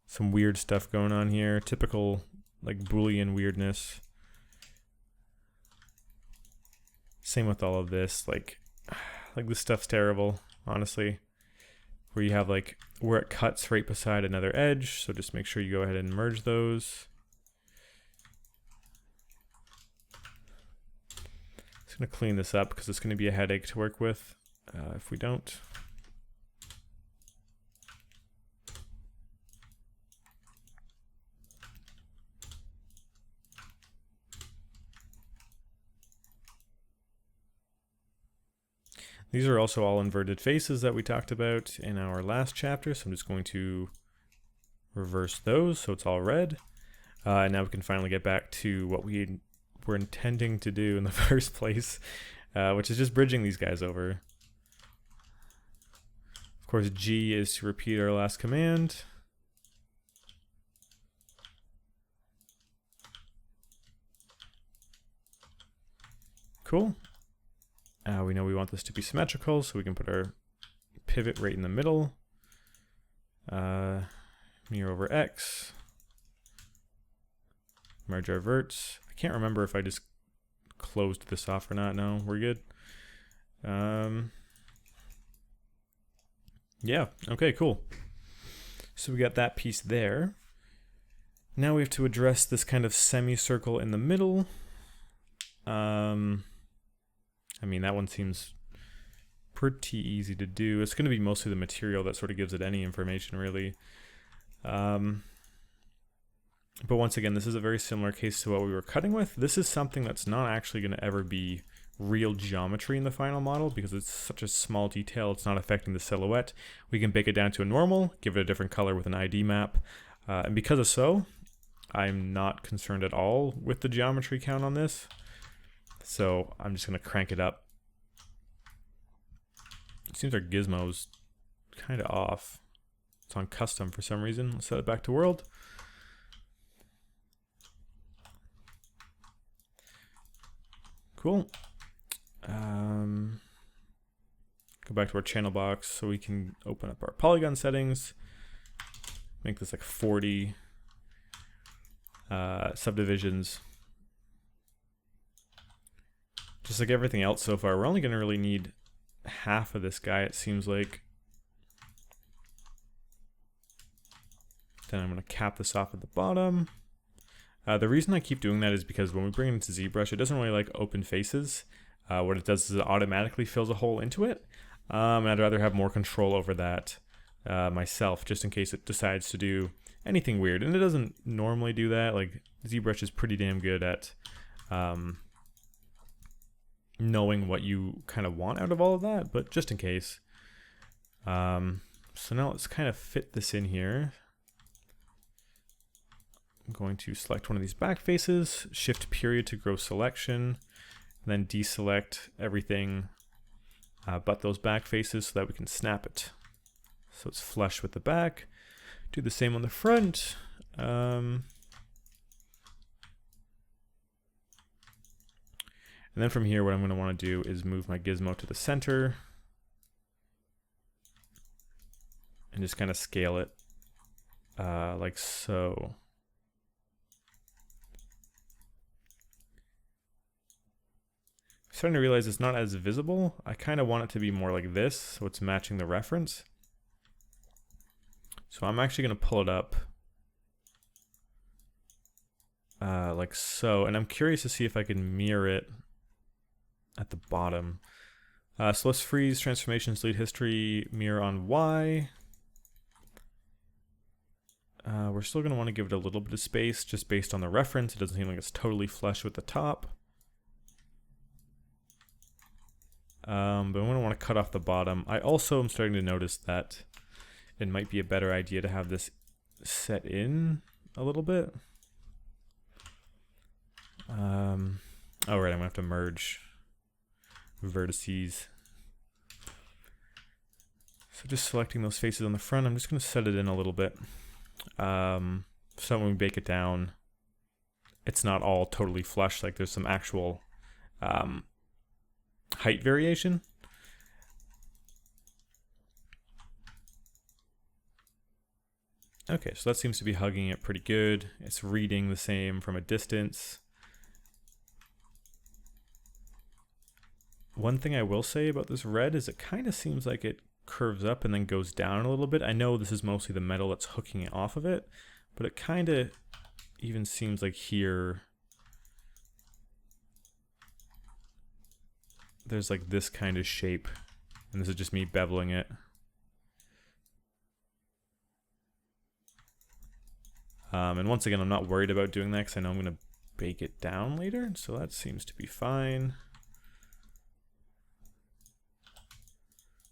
Some weird stuff going on here. Typical like Boolean weirdness. Same with all of this. Like this stuff's terrible, honestly. Where you have like where it cuts right beside another edge. So just make sure you go ahead and merge those. Just gonna clean this up because it's gonna be a headache to work with if we don't. These are also all inverted faces that we talked about in our last chapter, so I'm just going to reverse those so it's all red. And now we can finally get back to what we were intending to do in the first place, which is just bridging these guys over. Of course, G is to repeat our last command. Cool. We know we want this to be symmetrical, so we can put our pivot right in the middle. Mirror over X. Merge our verts. I can't remember if I just closed this off or not. No, we're good. Yeah, okay, cool. So we got that piece there. Now we have to address this kind of semicircle in the middle. I mean, that one seems pretty easy to do. It's going to be mostly the material that sort of gives it any information, really. But once again, this is a very similar case to what we were cutting with. This is something that's not actually going to ever be real geometry in the final model because it's such a small detail. It's not affecting the silhouette. We can bake it down to a normal, give it a different color with an ID map. And because of so, I'm not concerned at all with the geometry count on this. So I'm just going to crank it up. It seems our gizmo's kind of off. It's on custom for some reason. Let's set it back to world. Cool. Go back to our channel box so we can open up our polygon settings. Make this like 40 subdivisions. Just like everything else so far, we're only going to really need half of this guy, it seems like. Then I'm going to cap this off at the bottom. The reason I keep doing that is because when we bring it into ZBrush, it doesn't really like open faces. What it does is it automatically fills a hole into it. And I'd rather have more control over that myself, just in case it decides to do anything weird. And it doesn't normally do that. Like ZBrush is pretty damn good at knowing what you kind of want out of all of that, but just in case. So now let's kind of fit this in here. I'm going to select one of these back faces, shift period to grow selection, and then deselect everything but those back faces so that we can snap it. So it's flush with the back. Do the same on the front. And then from here, what I'm going to want to do is move my gizmo to the center and just kind of scale it like so. I'm starting to realize it's not as visible. I kind of want it to be more like this, so it's matching the reference. So I'm actually going to pull it up like so, and I'm curious to see if I can mirror it at the bottom. So let's freeze transformations, lead history, mirror on Y. We're still going to want to give it a little bit of space just based on the reference. It doesn't seem like it's totally flush with the top. But I'm going to want to cut off the bottom. I also am starting to notice that it might be a better idea to have this set in a little bit. Alright, I'm going to have to merge vertices. So just selecting those faces on the front, I'm just going to set it in a little bit. So when we bake it down, it's not all totally flush, like there's some actual height variation. Okay, so that seems to be hugging it pretty good. It's reading the same from a distance. One thing I will say about this red is it kind of seems like it curves up and then goes down a little bit. I know this is mostly the metal that's hooking it off of it, but it kind of even seems like here there's like this kind of shape, and this is just me beveling it. And once again, I'm not worried about doing that because I know I'm going to bake it down later, so that seems to be fine.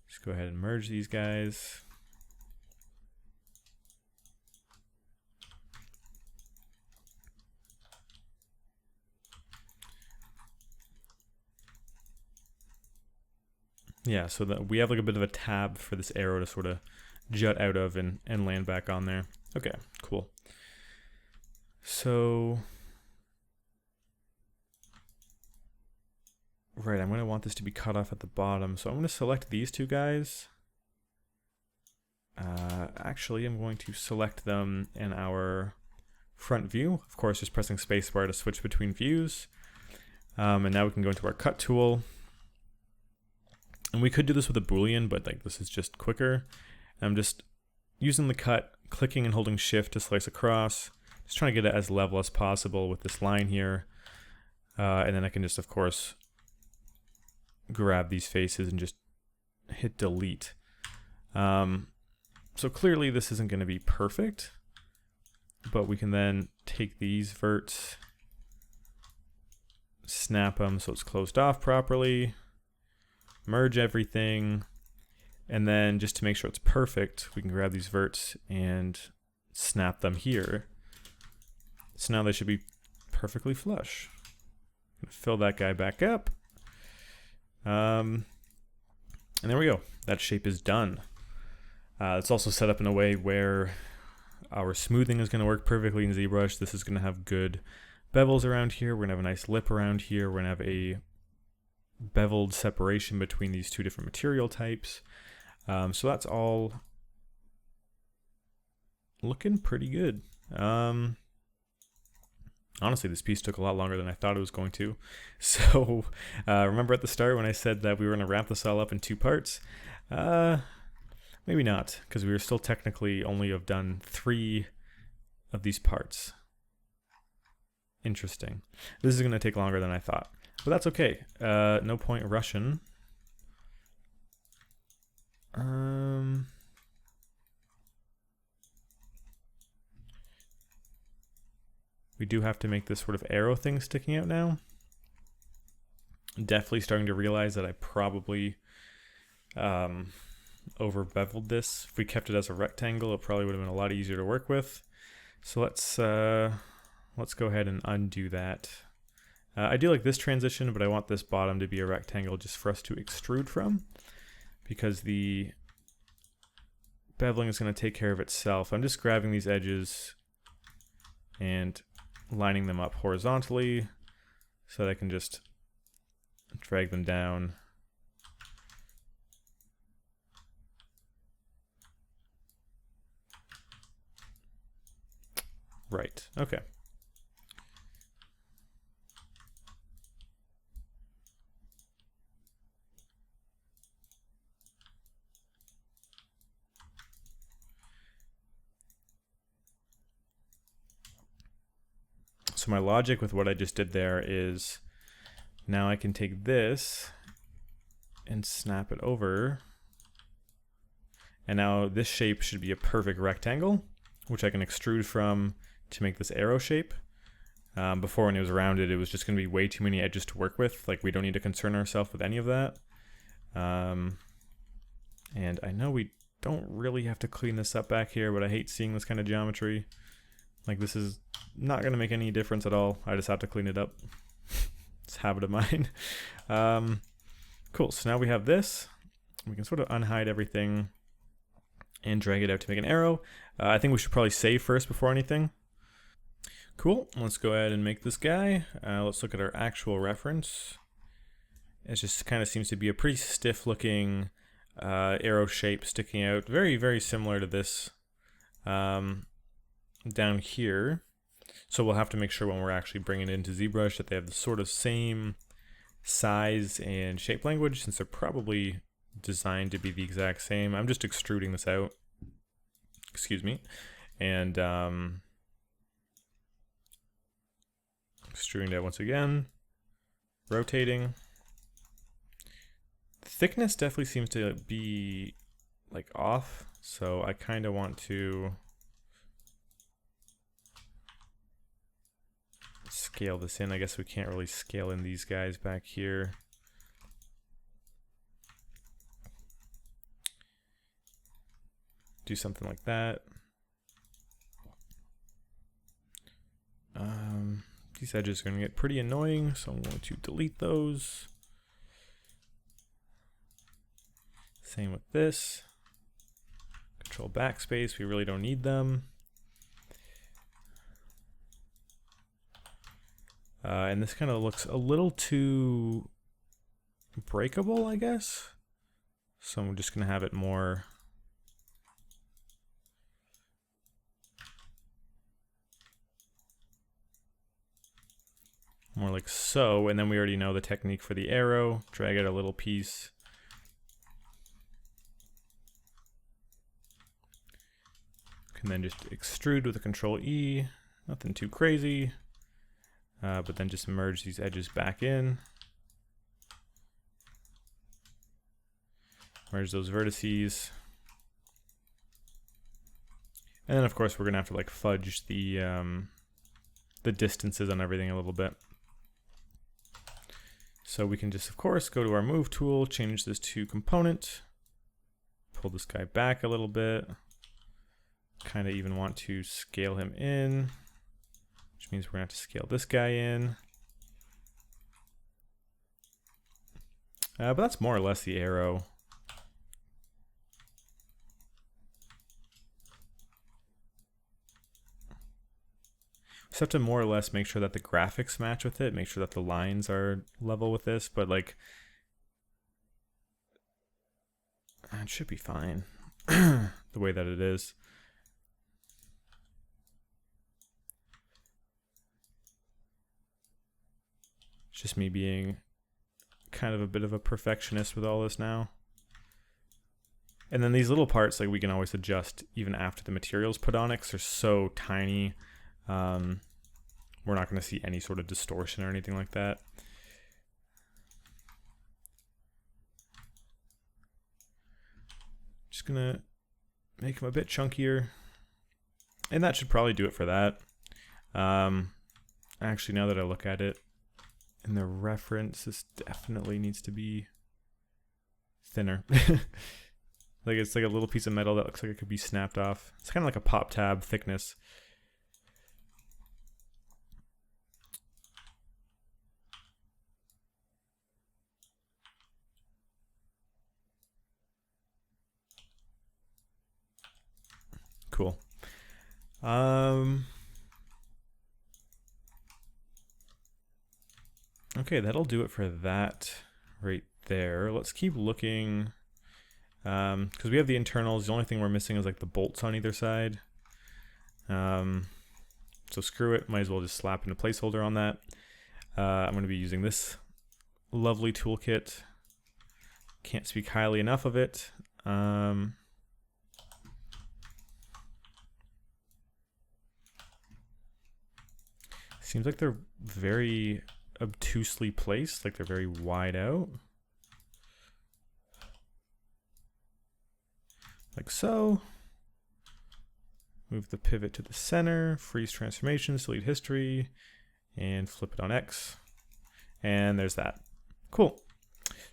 Just go ahead and merge these guys. Yeah, so that we have like a bit of a tab for this arrow to sort of jut out of and land back on there. Okay, cool. So, right, I'm going to want this to be cut off at the bottom. So I'm going to select these two guys. Actually, I'm going to select them in our front view. Of course, just pressing spacebar to switch between views. And now we can go into our cut tool. And we could do this with a Boolean, but like this is just quicker. I'm just using the cut, clicking and holding shift to slice across. Just trying to get it as level as possible with this line here. And then I can just, of course, grab these faces and just hit delete. So clearly this isn't going to be perfect, but we can then take these verts, snap them so it's closed off properly, merge everything, and then just to make sure it's perfect, we can grab these verts and snap them here. So now they should be perfectly flush. Fill that guy back up. And there we go. That shape is done. It's also set up in a way where our smoothing is going to work perfectly in ZBrush. This is going to have good bevels around here. We're going to have a nice lip around here. We're going to have a beveled separation between these two different material types. So that's all looking pretty good. Honestly, this piece took a lot longer than I thought it was going to. So remember at the start when I said that we were going to wrap this all up in 2 parts? Maybe not, because we were still technically only have done 3 of these parts. Interesting. This is going to take longer than I thought, but that's okay. No point rushing. We do have to make this sort of arrow thing sticking out now. Definitely starting to realize that I probably over beveled this. If we kept it as a rectangle, it probably would have been a lot easier to work with. So let's go ahead and undo that. I do like this transition, but I want this bottom to be a rectangle just for us to extrude from, because the beveling is going to take care of itself. I'm just grabbing these edges and lining them up horizontally so that I can just drag them down. Right, okay. So my logic with what I just did there is now I can take this and snap it over. And now this shape should be a perfect rectangle, which I can extrude from to make this arrow shape. Before, when it was rounded, it was just going to be way too many edges to work with. Like, we don't need to concern ourselves with any of that. And I know we don't really have to clean this up back here, but I hate seeing this kind of geometry. Like, this is not going to make any difference at all. I just have to clean it up. It's a habit of mine. Cool, so now we have this. We can sort of unhide everything and drag it out to make an arrow. I think we should probably save first before anything. Cool, let's go ahead and make this guy. Let's look at our actual reference. It just kind of seems to be a pretty stiff looking arrow shape sticking out. Very, very similar to this down here. So we'll have to make sure when we're actually bringing it into ZBrush that they have the sort of same size and shape language, since they're probably designed to be the exact same. I'm just extruding this out. Excuse me. And extruding it out once again. Rotating. Thickness definitely seems to be like off, so I kind of want to scale this in. I guess we can't really scale in these guys back here. Do something like that. These edges are going to get pretty annoying, so I'm going to delete those. Same with this. Control backspace, we really don't need them. And this kind of looks a little too breakable, I guess. So I'm just going to have it more like so, and then we already know the technique for the arrow. Drag out a little piece. Can then just extrude with a Control E. Nothing too crazy. But then just merge these edges back in. Merge those vertices. And then of course we're gonna have to like fudge the distances on everything a little bit. So we can just of course go to our move tool, change this to component, pull this guy back a little bit, kind of even want to scale him in, which means we're gonna have to scale this guy in. But that's more or less the arrow. Just have to more or less make sure that the graphics match with it, make sure that the lines are level with this, but like it should be fine the way that it is. It's just me being kind of a bit of a perfectionist with all this now. And then these little parts, like we can always adjust even after the material's put on it, 'cause they're so tiny. We're not going to see any sort of distortion or anything like that. Just going to make them a bit chunkier. And that should probably do it for that. Actually, now that I look at it, in the reference, this definitely needs to be thinner. Like it's like a little piece of metal that looks like it could be snapped off. It's kind of like a pop tab thickness. Cool. Okay, that'll do it for that right there. Let's keep looking, because we have the internals. The only thing we're missing is like the bolts on either side. So screw it, might as well just slap in a placeholder on that. I'm going to be using this lovely toolkit. Can't speak highly enough of it. Seems like they're very obtusely placed, like they're very wide out. Like so. Move the pivot to the center, freeze transformations, delete history, and flip it on X. And there's that. Cool.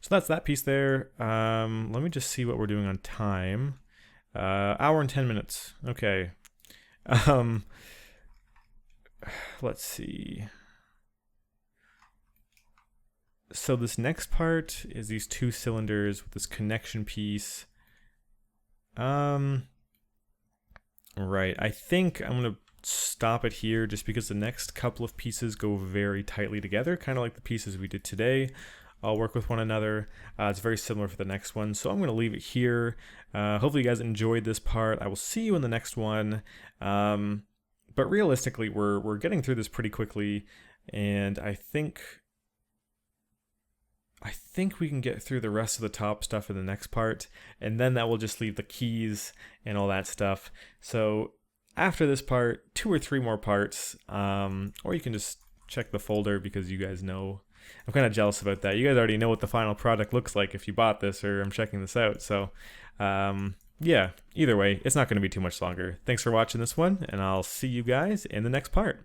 So that's that piece there. Let me just see what we're doing on time. Hour and 10 minutes. Okay. Let's see. So this next part is these two cylinders with this connection piece. Right. I think I'm going to stop it here just because the next couple of pieces go very tightly together, kind of like the pieces we did today. I'll work with one another. It's very similar for the next one, so I'm going to leave it here. Hopefully you guys enjoyed this part. I will see you in the next one. But realistically, we're getting through this pretty quickly, and I think I think we can get through the rest of the top stuff in the next part, and then that will just leave the keys and all that stuff. So after this part, 2 or 3 more parts, or you can just check the folder because you guys know. I'm kind of jealous about that. You guys already know what the final product looks like if you bought this or I'm checking this out. So yeah, either way, it's not going to be too much longer. Thanks for watching this one, and I'll see you guys in the next part.